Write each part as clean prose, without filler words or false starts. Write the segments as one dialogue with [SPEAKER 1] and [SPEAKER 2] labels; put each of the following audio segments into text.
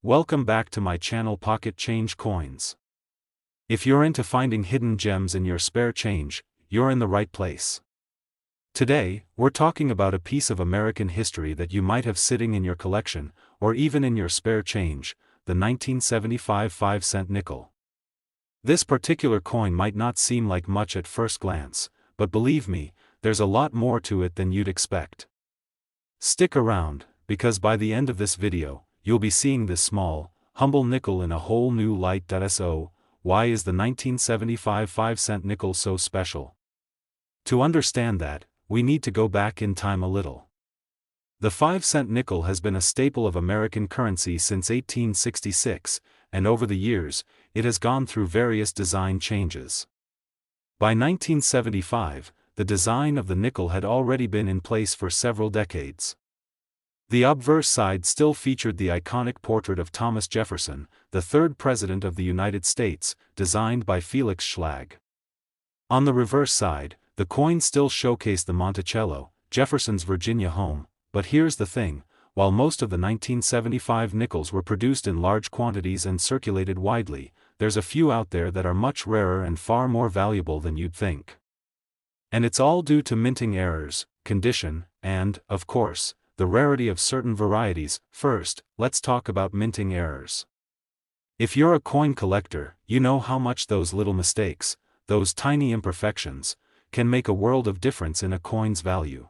[SPEAKER 1] Welcome back to my channel Pocket Change Coins. If you're into finding hidden gems in your spare change, you're in the right place. Today, we're talking about a piece of American history that you might have sitting in your collection, or even in your spare change, the 1975 5-cent nickel. This particular coin might not seem like much at first glance, but believe me, there's a lot more to it than you'd expect. Stick around, because by the end of this video, you'll be seeing this small, humble nickel in a whole new light. So, why is the 1975 5-cent nickel so special? To understand that, we need to go back in time a little. The 5-cent nickel has been a staple of American currency since 1866, and over the years, it has gone through various design changes. By 1975, the design of the nickel had already been in place for several decades. The obverse side still featured the iconic portrait of Thomas Jefferson, the third President of the United States, designed by Felix Schlag. On the reverse side, the coin still showcased the Monticello, Jefferson's Virginia home, but here's the thing, while most of the 1975 nickels were produced in large quantities and circulated widely, there's a few out there that are much rarer and far more valuable than you'd think. And it's all due to minting errors, condition, and, of course, the rarity of certain varieties. First, let's talk about minting errors. If you're a coin collector, you know how much those little mistakes, those tiny imperfections, can make a world of difference in a coin's value.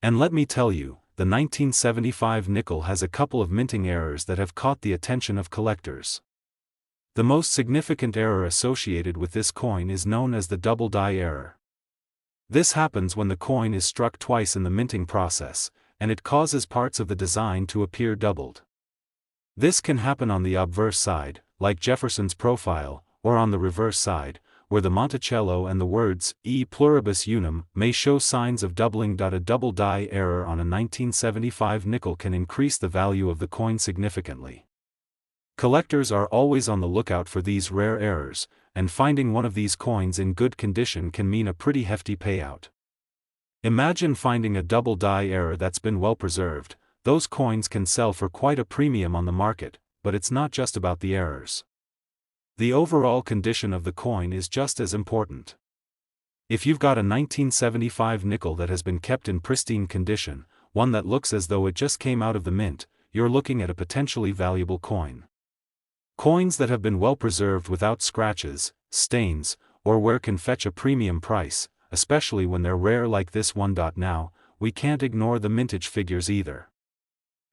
[SPEAKER 1] And let me tell you, the 1975 nickel has a couple of minting errors that have caught the attention of collectors. The most significant error associated with this coin is known as the double die error. This happens when the coin is struck twice in the minting process, and it causes parts of the design to appear doubled. This can happen on the obverse side, like Jefferson's profile, or on the reverse side, where the Monticello and the words E pluribus unum may show signs of doubling. A double die error on a 1975 nickel can increase the value of the coin significantly. Collectors are always on the lookout for these rare errors, and finding one of these coins in good condition can mean a pretty hefty payout. Imagine finding a double die error that's been well preserved. Those coins can sell for quite a premium on the market, but it's not just about the errors. The overall condition of the coin is just as important. If you've got a 1975 nickel that has been kept in pristine condition, one that looks as though it just came out of the mint, you're looking at a potentially valuable coin. Coins that have been well preserved without scratches, stains, or wear can fetch a premium price, especially when they're rare like this one. Now, we can't ignore the mintage figures either.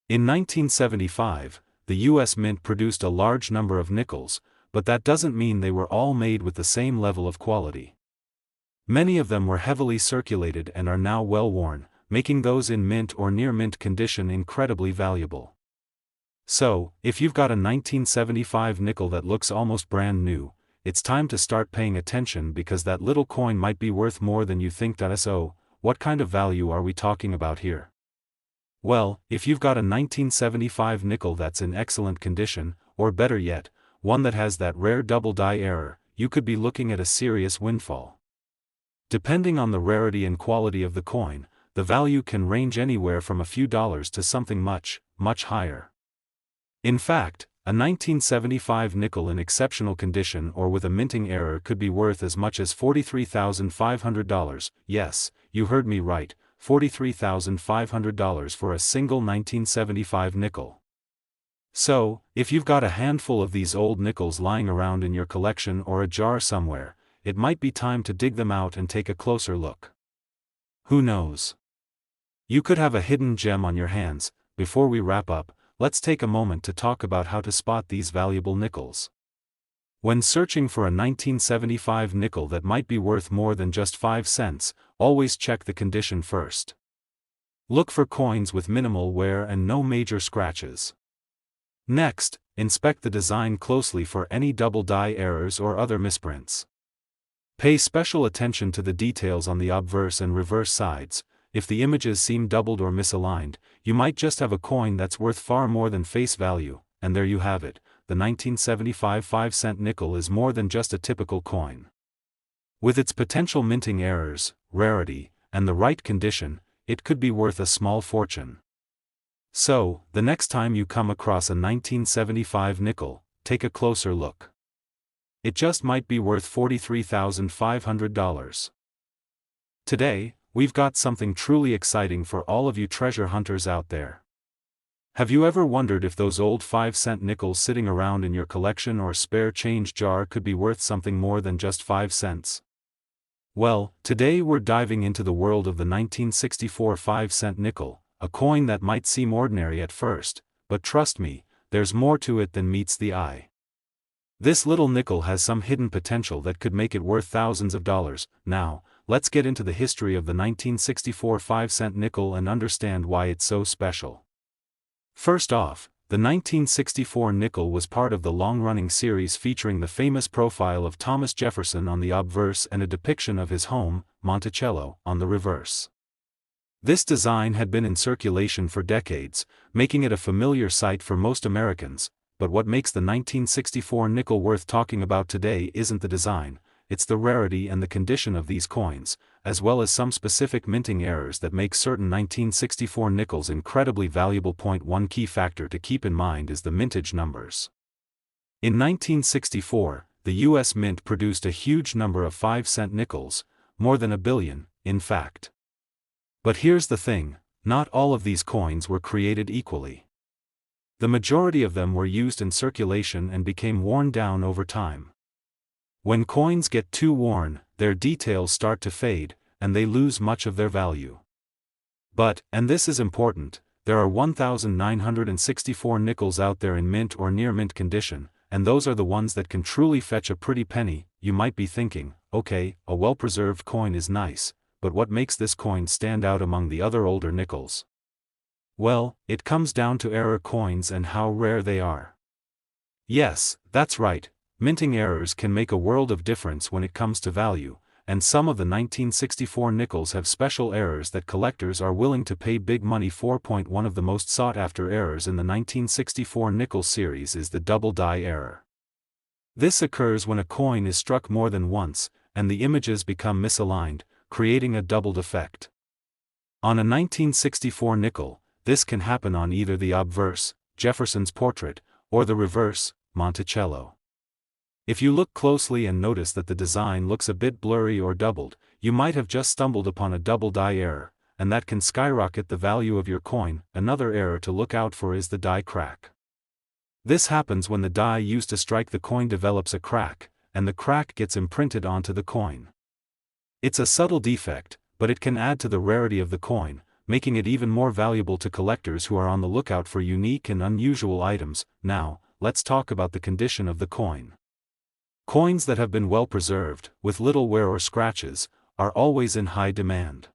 [SPEAKER 1] In 1975, the U.S. Mint produced a large number of nickels, but that doesn't mean they were all made with the same level of quality. Many of them were heavily circulated and are now well worn, making those in mint or near mint condition incredibly valuable. So, if you've got a 1975 nickel that looks almost brand new, it's time to start paying attention because that little coin might be worth more than you think. So, what kind of value are we talking about here? Well, if you've got a 1975 nickel that's in excellent condition, or better yet, one that has that rare double die error, you could be looking at a serious windfall. Depending on the rarity and quality of the coin, the value can range anywhere from a few dollars to something much, much higher. In fact, a 1975 nickel in exceptional condition or with a minting error could be worth as much as $43,500, yes, you heard me right, $43,500 for a single 1975 nickel. So, if you've got a handful of these old nickels lying around in your collection or a jar somewhere, it might be time to dig them out and take a closer look. Who knows? You could have a hidden gem on your hands. Before we wrap up, let's take a moment to talk about how to spot these valuable nickels. When searching for a 1975 nickel that might be worth more than just 5 cents, always check the condition first. Look for coins with minimal wear and no major scratches. Next, inspect the design closely for any double die errors or other misprints. Pay special attention to the details on the obverse and reverse sides. If the images seem doubled or misaligned, you might just have a coin that's worth far more than face value. And there you have it, the 1975 5-cent nickel is more than just a typical coin. With its potential minting errors, rarity, and the right condition, it could be worth a small fortune. So, the next time you come across a 1975 nickel, take a closer look. It just might be worth $43,500. Today, we've got something truly exciting for all of you treasure hunters out there. Have you ever wondered if those old 5-cent nickels sitting around in your collection or spare change jar could be worth something more than just 5 cents? Well, today we're diving into the world of the 1964 5-cent nickel, a coin that might seem ordinary at first, but trust me, there's more to it than meets the eye. This little nickel has some hidden potential that could make it worth thousands of dollars. Now, let's get into the history of the 1964 5-cent nickel and understand why it's so special. First off, the 1964 nickel was part of the long-running series featuring the famous profile of Thomas Jefferson on the obverse and a depiction of his home, Monticello, on the reverse. This design had been in circulation for decades, making it a familiar sight for most Americans, but what makes the 1964 nickel worth talking about today isn't the design, it's the rarity and the condition of these coins, as well as some specific minting errors that make certain 1964 nickels incredibly valuable. One key factor to keep in mind is the mintage numbers. In 1964, the U.S. Mint produced a huge number of 5-cent nickels, more than 1 billion, in fact. But here's the thing, not all of these coins were created equally. The majority of them were used in circulation and became worn down over time. When coins get too worn, their details start to fade, and they lose much of their value. But, and this is important, there are 1,964 nickels out there in mint or near mint condition, and those are the ones that can truly fetch a pretty penny. You might be thinking, okay, a well-preserved coin is nice, but what makes this coin stand out among the other older nickels? Well, it comes down to error coins and how rare they are. Yes, that's right, minting errors can make a world of difference when it comes to value, and some of the 1964 nickels have special errors that collectors are willing to pay big money for. One of the most sought-after errors in the 1964 nickel series is the double die error. This occurs when a coin is struck more than once, and the images become misaligned, creating a doubled effect. On a 1964 nickel, this can happen on either the obverse, Jefferson's portrait, or the reverse, Monticello. If you look closely and notice that the design looks a bit blurry or doubled, you might have just stumbled upon a double die error, and that can skyrocket the value of your coin. Another error to look out for is the die crack. This happens when the die used to strike the coin develops a crack, and the crack gets imprinted onto the coin. It's a subtle defect, but it can add to the rarity of the coin, making it even more valuable to collectors who are on the lookout for unique and unusual items. Now, let's talk about the condition of the coin. Coins that have been well preserved, with little wear or scratches, are always in high demand.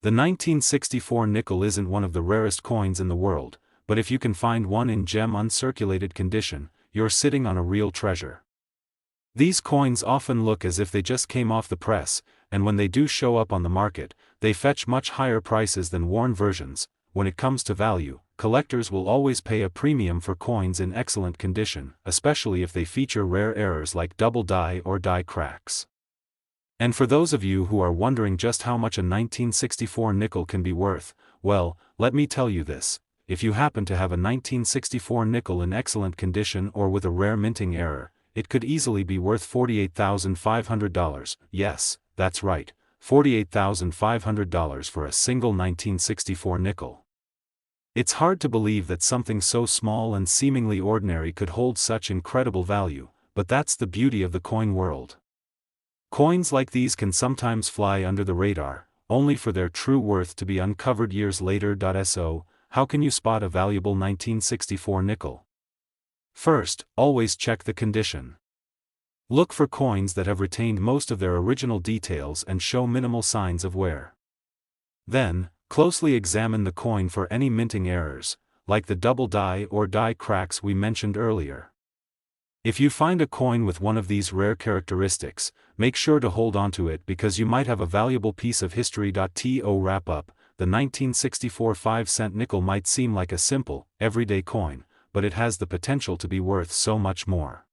[SPEAKER 1] The 1964 nickel isn't one of the rarest coins in the world, but if you can find one in gem uncirculated condition, you're sitting on a real treasure. These coins often look as if they just came off the press, and when they do show up on the market, they fetch much higher prices than worn versions. When it comes to value, collectors will always pay a premium for coins in excellent condition, especially if they feature rare errors like double die or die cracks. And for those of you who are wondering just how much a 1964 nickel can be worth, well, let me tell you this. If you happen to have a 1964 nickel in excellent condition or with a rare minting error, it could easily be worth $48,500. Yes, that's right, $48,500 for a single 1964 nickel. It's hard to believe that something so small and seemingly ordinary could hold such incredible value, but that's the beauty of the coin world. Coins like these can sometimes fly under the radar, only for their true worth to be uncovered years later. So, how can you spot a valuable 1964 nickel? First, always check the condition. Look for coins that have retained most of their original details and show minimal signs of wear. Then, closely examine the coin for any minting errors, like the double die or die cracks we mentioned earlier. If you find a coin with one of these rare characteristics, make sure to hold onto it because you might have a valuable piece of history. To wrap up, the 1964 5-cent nickel might seem like a simple, everyday coin, but it has the potential to be worth so much more.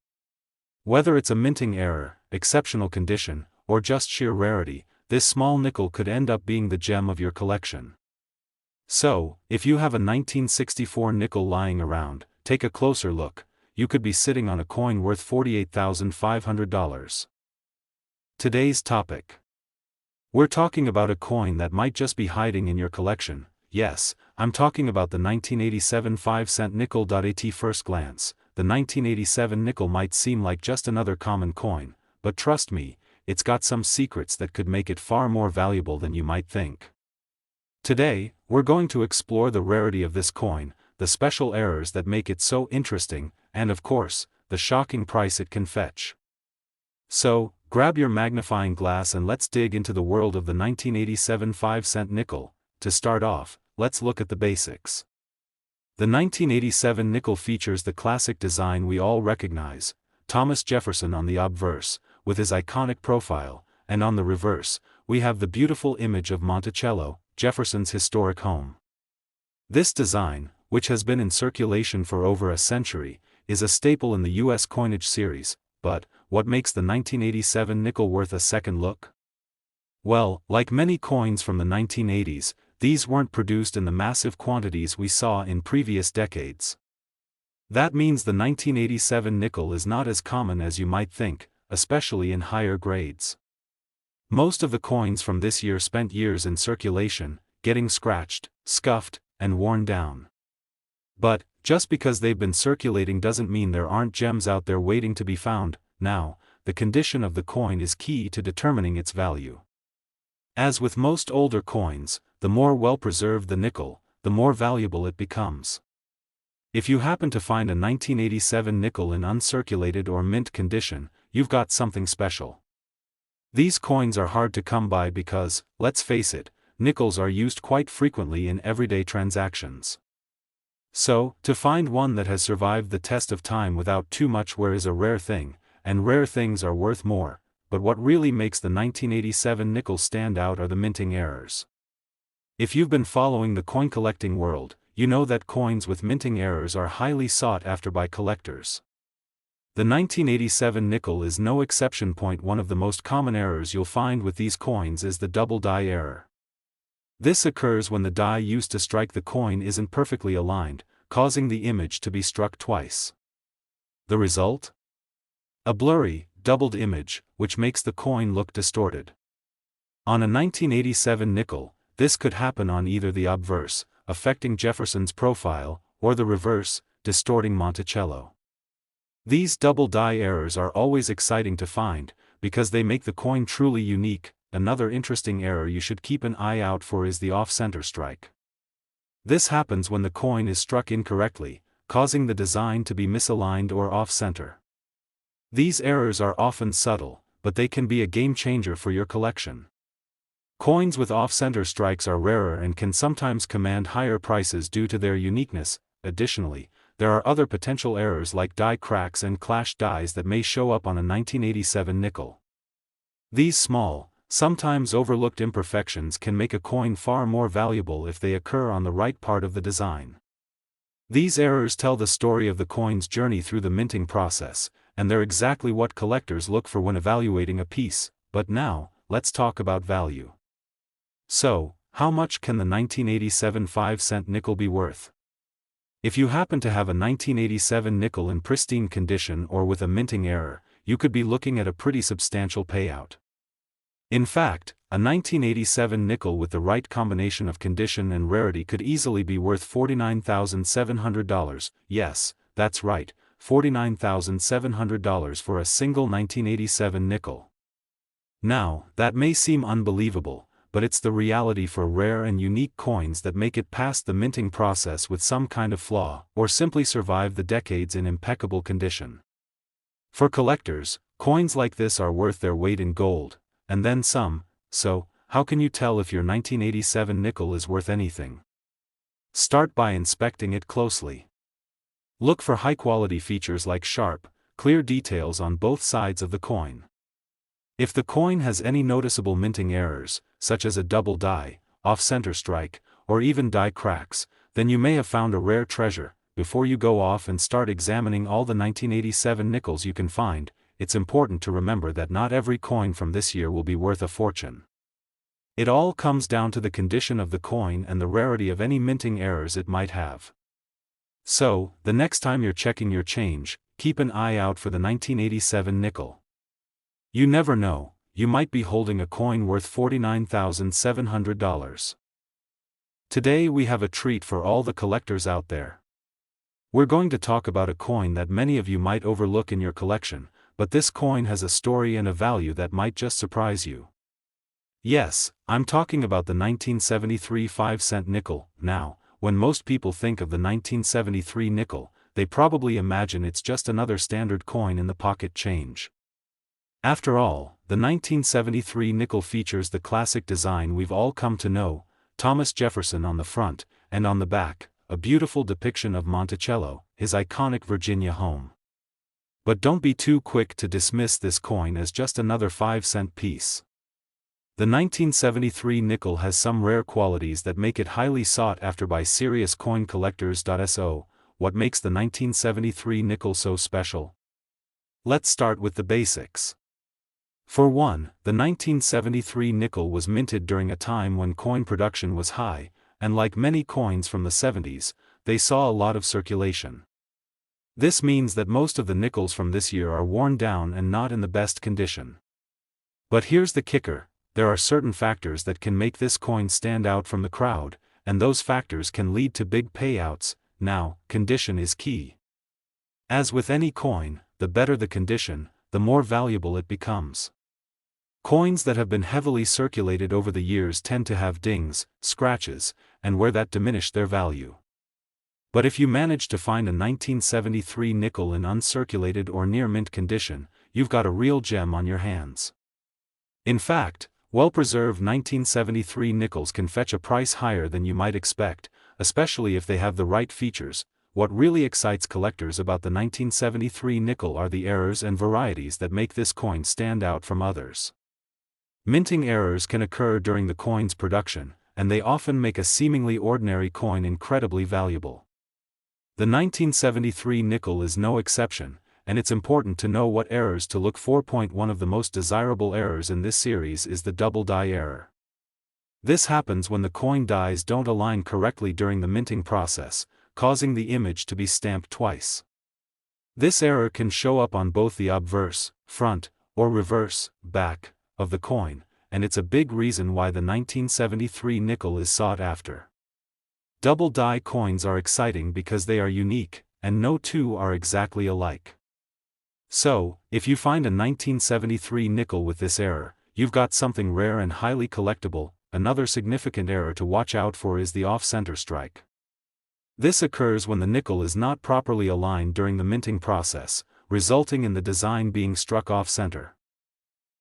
[SPEAKER 1] Whether it's a minting error, exceptional condition, or just sheer rarity, this small nickel could end up being the gem of your collection. So, if you have a 1964 nickel lying around, take a closer look. You could be sitting on a coin worth $48,500. Today's topic. We're talking about a coin that might just be hiding in your collection. Yes, I'm talking about the 1987 5-cent nickel. At first glance, the 1987 nickel might seem like just another common coin, but trust me, it's got some secrets that could make it far more valuable than you might think. Today, we're going to explore the rarity of this coin, the special errors that make it so interesting, and of course, the shocking price it can fetch. So, grab your magnifying glass and let's dig into the world of the 1987 5-cent nickel. To start off, let's look at the basics. The 1987 nickel features the classic design we all recognize, Thomas Jefferson on the obverse, with his iconic profile, and on the reverse, we have the beautiful image of Monticello, Jefferson's historic home. This design, which has been in circulation for over a century, is a staple in the U.S. coinage series, but what makes the 1987 nickel worth a second look? Well, like many coins from the 1980s, these weren't produced in the massive quantities we saw in previous decades. That means the 1987 nickel is not as common as you might think, especially in higher grades. Most of the coins from this year spent years in circulation, getting scratched, scuffed, and worn down. But, just because they've been circulating doesn't mean there aren't gems out there waiting to be found. Now, the condition of the coin is key to determining its value. As with most older coins, the more well-preserved the nickel, the more valuable it becomes. If you happen to find a 1987 nickel in uncirculated or mint condition, you've got something special. These coins are hard to come by because, let's face it, nickels are used quite frequently in everyday transactions. So, to find one that has survived the test of time without too much wear is a rare thing, and rare things are worth more, but what really makes the 1987 nickel stand out are the minting errors. If you've been following the coin collecting world, you know that coins with minting errors are highly sought after by collectors. The 1987 nickel is no exception. One of the most common errors you'll find with these coins is the double die error. This occurs when the die used to strike the coin isn't perfectly aligned, causing the image to be struck twice. The result? A blurry, doubled image, which makes the coin look distorted. On a 1987 nickel, this could happen on either the obverse, affecting Jefferson's profile, or the reverse, distorting Monticello. These double die errors are always exciting to find, because they make the coin truly unique. Another interesting error you should keep an eye out for is the off-center strike. This happens when the coin is struck incorrectly, causing the design to be misaligned or off-center. These errors are often subtle, but they can be a game-changer for your collection. Coins with off-center strikes are rarer and can sometimes command higher prices due to their uniqueness. Additionally, there are other potential errors like die cracks and clashed dies that may show up on a 1987 nickel. These small, sometimes overlooked imperfections can make a coin far more valuable if they occur on the right part of the design. These errors tell the story of the coin's journey through the minting process, and they're exactly what collectors look for when evaluating a piece. But now, let's talk about value. So, how much can the 1987 5-cent nickel be worth? If you happen to have a 1987 nickel in pristine condition or with a minting error, you could be looking at a pretty substantial payout. In fact, a 1987 nickel with the right combination of condition and rarity could easily be worth $49,700. Yes, that's right, $49,700 for a single 1987 nickel. Now, that may seem unbelievable, but it's the reality for rare and unique coins that make it past the minting process with some kind of flaw, or simply survive the decades in impeccable condition. For collectors, coins like this are worth their weight in gold, and then some. So, how can you tell if your 1987 nickel is worth anything? Start by inspecting it closely. Look for high-quality features like sharp, clear details on both sides of the coin. If the coin has any noticeable minting errors, such as a double die, off-center strike, or even die cracks, then you may have found a rare treasure. Before you go off and start examining all the 1987 nickels you can find, it's important to remember that not every coin from this year will be worth a fortune. It all comes down to the condition of the coin and the rarity of any minting errors it might have. So, the next time you're checking your change, keep an eye out for the 1987 nickel. You never know, you might be holding a coin worth $49,700. Today we have a treat for all the collectors out there. We're going to talk about a coin that many of you might overlook in your collection, but this coin has a story and a value that might just surprise you. Yes, I'm talking about the 1973 5-cent nickel. Now, when most people think of the 1973 nickel, they probably imagine it's just another standard coin in the pocket change. After all, the 1973 nickel features the classic design we've all come to know, Thomas Jefferson on the front, and on the back, a beautiful depiction of Monticello, his iconic Virginia home. But don't be too quick to dismiss this coin as just another 5-cent piece. The 1973 nickel has some rare qualities that make it highly sought after by serious coin collectors. So, what makes the 1973 nickel so special? Let's start with the basics. For one, the 1973 nickel was minted during a time when coin production was high, and like many coins from the 70s, they saw a lot of circulation. This means that most of the nickels from this year are worn down and not in the best condition. But here's the kicker, there are certain factors that can make this coin stand out from the crowd, and those factors can lead to big payouts. Now, condition is key. As with any coin, the better the condition, the more valuable it becomes. Coins that have been heavily circulated over the years tend to have dings, scratches, and where that diminish their value. But if you manage to find a 1973 nickel in uncirculated or near mint condition, you've got a real gem on your hands. In fact, well-preserved 1973 nickels can fetch a price higher than you might expect, especially if they have the right features. What really excites collectors about the 1973 nickel are the errors and varieties that make this coin stand out from others. Minting errors can occur during the coin's production, and they often make a seemingly ordinary coin incredibly valuable. The 1973 nickel is no exception, and it's important to know what errors to look for. One of the most desirable errors in this series is the double die error. This happens when the coin dies don't align correctly during the minting process, causing the image to be stamped twice. This error can show up on both the obverse, front, or reverse, back, of the coin, and it's a big reason why the 1973 nickel is sought after. Double die coins are exciting because they are unique, and no two are exactly alike. So, if you find a 1973 nickel with this error, you've got something rare and highly collectible. Another significant error to watch out for is the off-center strike. This occurs when the nickel is not properly aligned during the minting process, resulting in the design being struck off-center.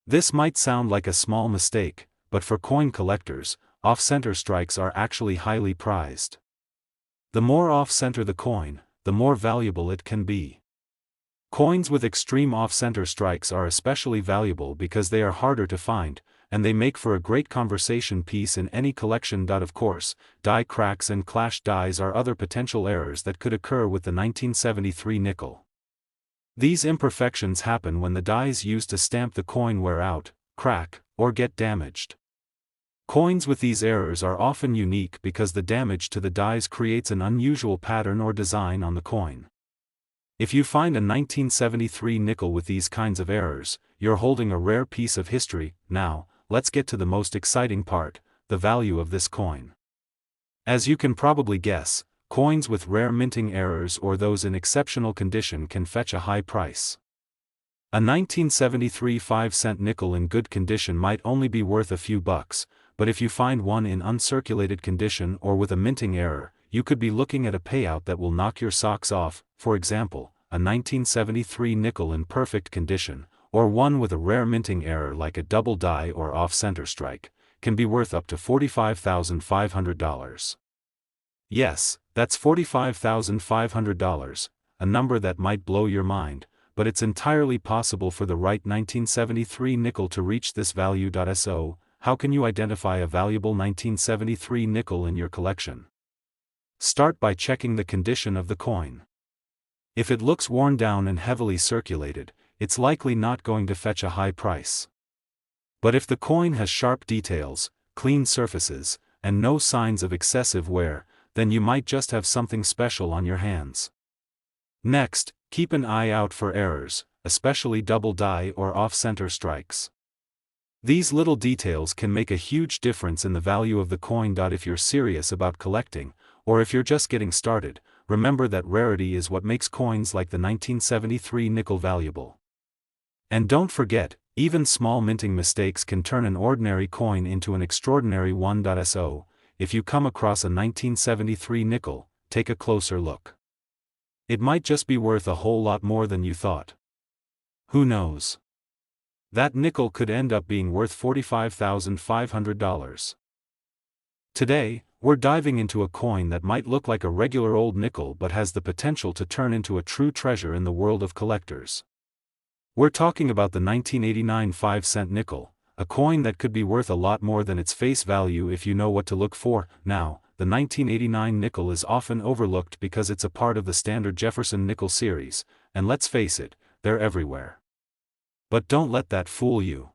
[SPEAKER 1] This might sound like a small mistake, but for coin collectors, off-center strikes are actually highly prized. The more off-center the coin, the more valuable it can be. Coins with extreme off-center strikes are especially valuable because they are harder to find, and they make for a great conversation piece in any collection. Of course, die cracks and clash dies are other potential errors that could occur with the 1973 nickel. These imperfections happen when the dies used to stamp the coin wear out, crack, or get damaged. Coins with these errors are often unique because the damage to the dies creates an unusual pattern or design on the coin. If you find a 1973 nickel with these kinds of errors, you're holding a rare piece of history. Now, let's get to the most exciting part, the value of this coin. As you can probably guess, coins with rare minting errors or those in exceptional condition can fetch a high price. A 1973 5-cent nickel in good condition might only be worth a few bucks, but if you find one in uncirculated condition or with a minting error, you could be looking at a payout that will knock your socks off. For example, a 1973 nickel in perfect condition, or one with a rare minting error like a double die or off-center strike, can be worth up to $45,500. Yes, that's $45,500, a number that might blow your mind, but it's entirely possible for the right 1973 nickel to reach this value. So, how can you identify a valuable 1973 nickel in your collection? Start by checking the condition of the coin. If it looks worn down and heavily circulated, it's likely not going to fetch a high price. But if the coin has sharp details, clean surfaces, and no signs of excessive wear, then you might just have something special on your hands. Next, keep an eye out for errors, especially double die or off-center strikes. These little details can make a huge difference in the value of the coin. If you're serious about collecting, or if you're just getting started, remember that rarity is what makes coins like the 1973 nickel valuable. And don't forget, even small minting mistakes can turn an ordinary coin into an extraordinary one. So, if you come across a 1973 nickel, take a closer look. It might just be worth a whole lot more than you thought. Who knows? That nickel could end up being worth $45,500. Today, we're diving into a coin that might look like a regular old nickel but has the potential to turn into a true treasure in the world of collectors. We're talking about the 1989 5-cent nickel, a coin that could be worth a lot more than its face value if you know what to look for. Now, the 1989 nickel is often overlooked because it's a part of the standard Jefferson nickel series, and let's face it, they're everywhere. But don't let that fool you.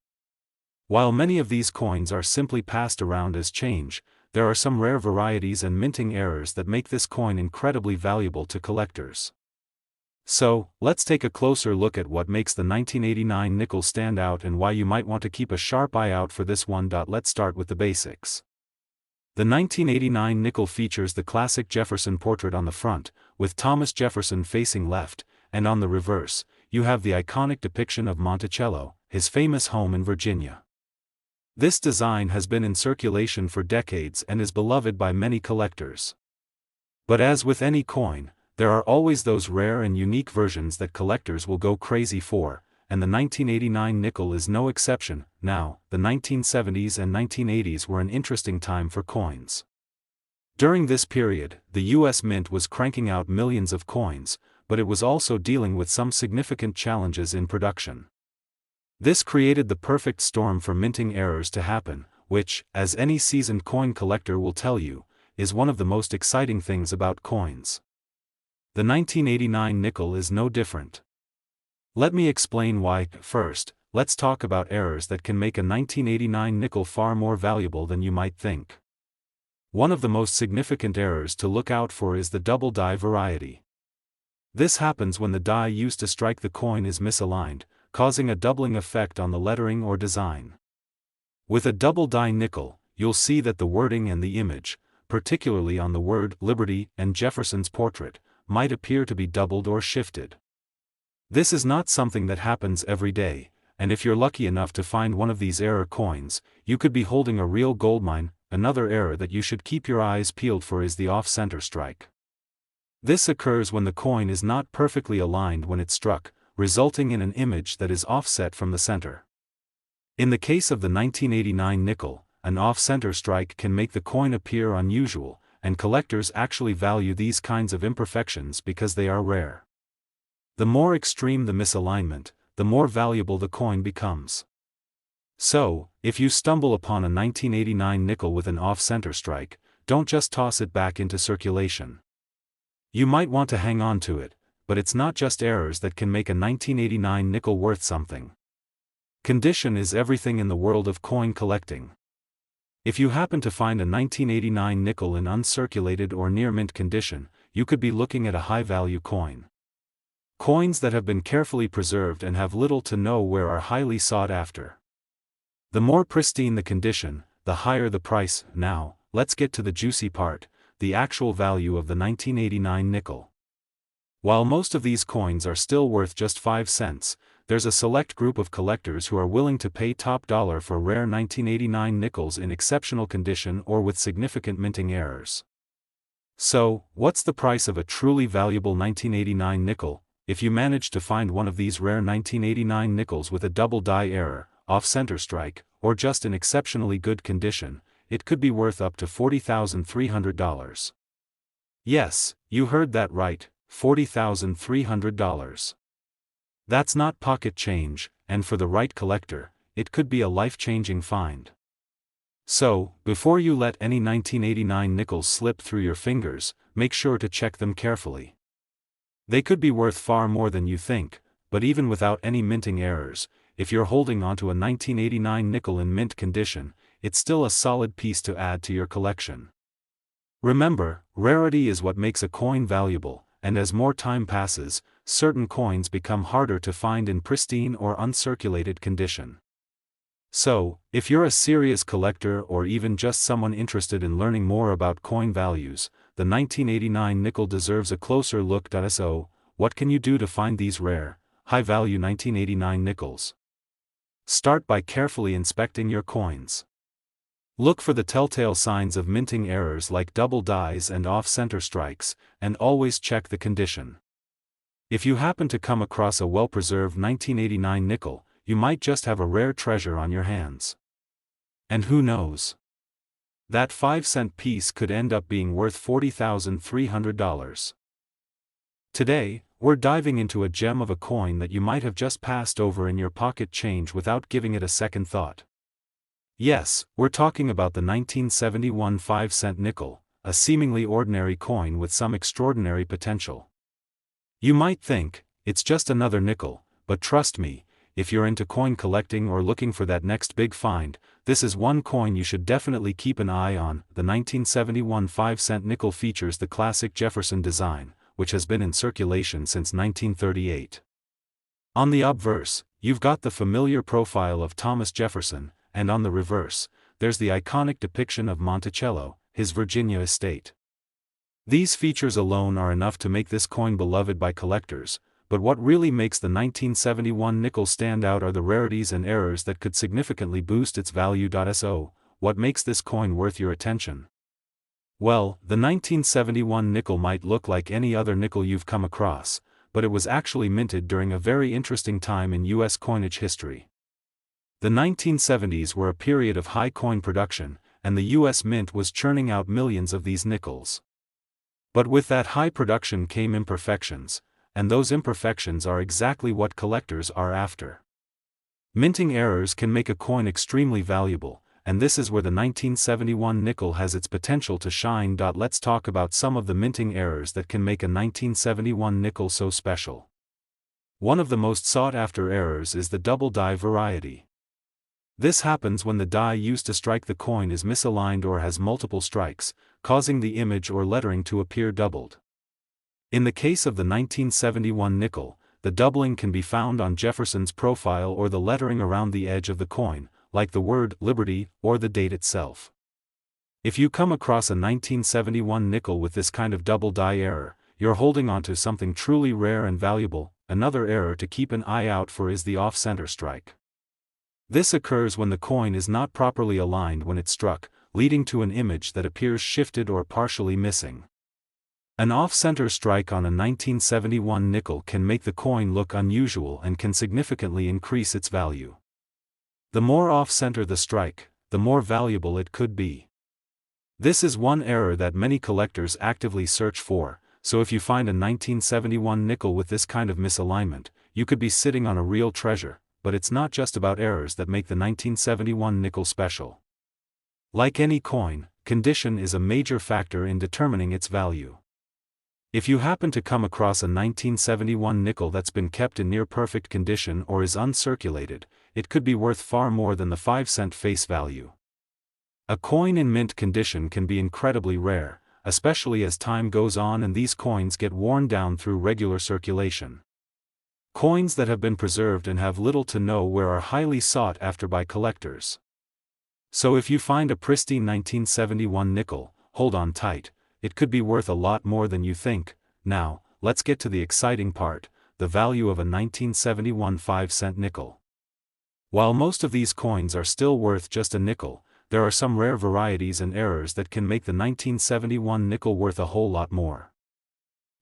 [SPEAKER 1] While many of these coins are simply passed around as change, there are some rare varieties and minting errors that make this coin incredibly valuable to collectors. So, let's take a closer look at what makes the 1989 nickel stand out and why you might want to keep a sharp eye out for this one. Let's start with the basics. The 1989 nickel features the classic Jefferson portrait on the front, with Thomas Jefferson facing left, and on the reverse, you have the iconic depiction of Monticello, his famous home in Virginia. This design has been in circulation for decades and is beloved by many collectors. But as with any coin, there are always those rare and unique versions that collectors will go crazy for, and the 1989 nickel is no exception. Now, the 1970s and 1980s were an interesting time for coins. During this period, the U.S. Mint was cranking out millions of coins, but it was also dealing with some significant challenges in production. This created the perfect storm for minting errors to happen, which, as any seasoned coin collector will tell you, is one of the most exciting things about coins. The 1989 nickel is no different. Let me explain why. First, let's talk about errors that can make a 1989 nickel far more valuable than you might think. One of the most significant errors to look out for is the double die variety. This happens when the die used to strike the coin is misaligned, causing a doubling effect on the lettering or design. With a double die nickel, you'll see that the wording and the image, particularly on the word Liberty and Jefferson's portrait, might appear to be doubled or shifted. This is not something that happens every day, and if you're lucky enough to find one of these error coins, you could be holding a real goldmine. Another error that you should keep your eyes peeled for is the off-center strike. This occurs when the coin is not perfectly aligned when it's struck, resulting in an image that is offset from the center. In the case of the 1989 nickel, an off-center strike can make the coin appear unusual, and collectors actually value these kinds of imperfections because they are rare. The more extreme the misalignment, the more valuable the coin becomes. So, if you stumble upon a 1989 nickel with an off-center strike, don't just toss it back into circulation. You might want to hang on to it, but it's not just errors that can make a 1989 nickel worth something. Condition is everything in the world of coin collecting. If you happen to find a 1989 nickel in uncirculated or near mint condition, you could be looking at a high-value coin. Coins that have been carefully preserved and have little to no wear are highly sought after. The more pristine the condition, the higher the price. Now, let's get to the juicy part, the actual value of the 1989 nickel. While most of these coins are still worth just 5 cents, there's a select group of collectors who are willing to pay top dollar for rare 1989 nickels in exceptional condition or with significant minting errors. So, what's the price of a truly valuable 1989 nickel? If you manage to find one of these rare 1989 nickels with a double die error, off-center strike, or just in exceptionally good condition, it could be worth up to $40,300. Yes, you heard that right, $40,300. That's not pocket change, and for the right collector, it could be a life-changing find. So, before you let any 1989 nickels slip through your fingers, make sure to check them carefully. They could be worth far more than you think, but even without any minting errors, if you're holding onto a 1989 nickel in mint condition, it's still a solid piece to add to your collection. Remember, rarity is what makes a coin valuable, and as more time passes, certain coins become harder to find in pristine or uncirculated condition. So, if you're a serious collector or even just someone interested in learning more about coin values, the 1989 nickel deserves a closer look. So, what can you do to find these rare, high-value 1989 nickels? Start by carefully inspecting your coins. Look for the telltale signs of minting errors like double dies and off-center strikes, and always check the condition. If you happen to come across a well-preserved 1989 nickel, you might just have a rare treasure on your hands. And who knows? That 5-cent piece could end up being worth $40,300. Today, we're diving into a gem of a coin that you might have just passed over in your pocket change without giving it a second thought. Yes, we're talking about the 1971 5-cent nickel, a seemingly ordinary coin with some extraordinary potential. You might think, it's just another nickel, but trust me, if you're into coin collecting or looking for that next big find, this is one coin you should definitely keep an eye on. The 1971 5-cent nickel features the classic Jefferson design, which has been in circulation since 1938. On the obverse, you've got the familiar profile of Thomas Jefferson, and on the reverse, there's the iconic depiction of Monticello, his Virginia estate. These features alone are enough to make this coin beloved by collectors, but what really makes the 1971 nickel stand out are the rarities and errors that could significantly boost its value. So, what makes this coin worth your attention? Well, the 1971 nickel might look like any other nickel you've come across, but it was actually minted during a very interesting time in U.S. coinage history. The 1970s were a period of high coin production, and the U.S. Mint was churning out millions of these nickels. But with that high production came imperfections, and those imperfections are exactly what collectors are after. Minting errors can make a coin extremely valuable, and this is where the 1971 nickel has its potential to shine. Let's talk about some of the minting errors that can make a 1971 nickel so special. One of the most sought-after errors is the double die variety. This happens when the die used to strike the coin is misaligned or has multiple strikes, causing the image or lettering to appear doubled. In the case of the 1971 nickel, the doubling can be found on Jefferson's profile or the lettering around the edge of the coin, like the word Liberty or the date itself. If you come across a 1971 nickel with this kind of double die error, you're holding onto something truly rare and valuable. Another error to keep an eye out for is the off-center strike. This occurs when the coin is not properly aligned when it's struck, leading to an image that appears shifted or partially missing. An off-center strike on a 1971 nickel can make the coin look unusual and can significantly increase its value. The more off-center the strike, the more valuable it could be. This is one error that many collectors actively search for, so if you find a 1971 nickel with this kind of misalignment, you could be sitting on a real treasure. But it's not just about errors that make the 1971 nickel special. Like any coin, condition is a major factor in determining its value. If you happen to come across a 1971 nickel that's been kept in near-perfect condition or is uncirculated, it could be worth far more than the 5-cent face value. A coin in mint condition can be incredibly rare, especially as time goes on and these coins get worn down through regular circulation. Coins that have been preserved and have little to no wear are highly sought after by collectors. So if you find a pristine 1971 nickel, hold on tight, it could be worth a lot more than you think. Now, let's get to the exciting part, the value of a 1971 5-cent nickel. While most of these coins are still worth just a nickel, there are some rare varieties and errors that can make the 1971 nickel worth a whole lot more.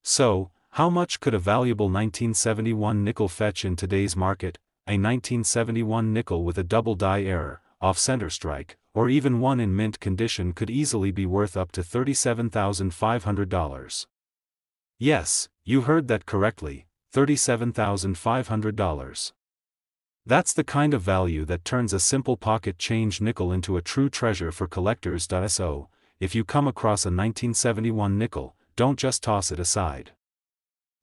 [SPEAKER 1] So, how much could a valuable 1971 nickel fetch in today's market? A 1971 nickel with a double die error, off-center strike, or even one in mint condition could easily be worth up to $37,500. Yes, you heard that correctly, $37,500. That's the kind of value that turns a simple pocket change nickel into a true treasure for collectors. So, if you come across a 1971 nickel, don't just toss it aside.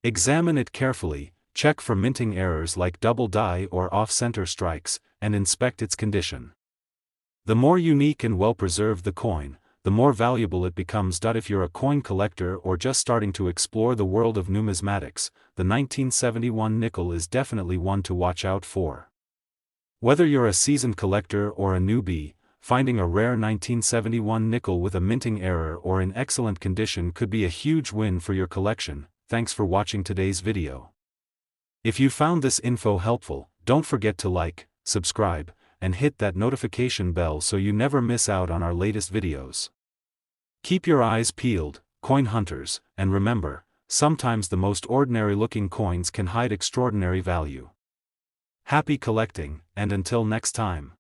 [SPEAKER 1] Examine it carefully, check for minting errors like double die or off-center strikes, and inspect its condition. The more unique and well-preserved the coin, the more valuable it becomes. If you're a coin collector or just starting to explore the world of numismatics, the 1971 nickel is definitely one to watch out for. Whether you're a seasoned collector or a newbie, finding a rare 1971 nickel with a minting error or in excellent condition could be a huge win for your collection. Thanks for watching today's video. If you found this info helpful, don't forget to like, subscribe, and hit that notification bell so you never miss out on our latest videos. Keep your eyes peeled, coin hunters, and remember, sometimes the most ordinary looking coins can hide extraordinary value. Happy collecting, and until next time.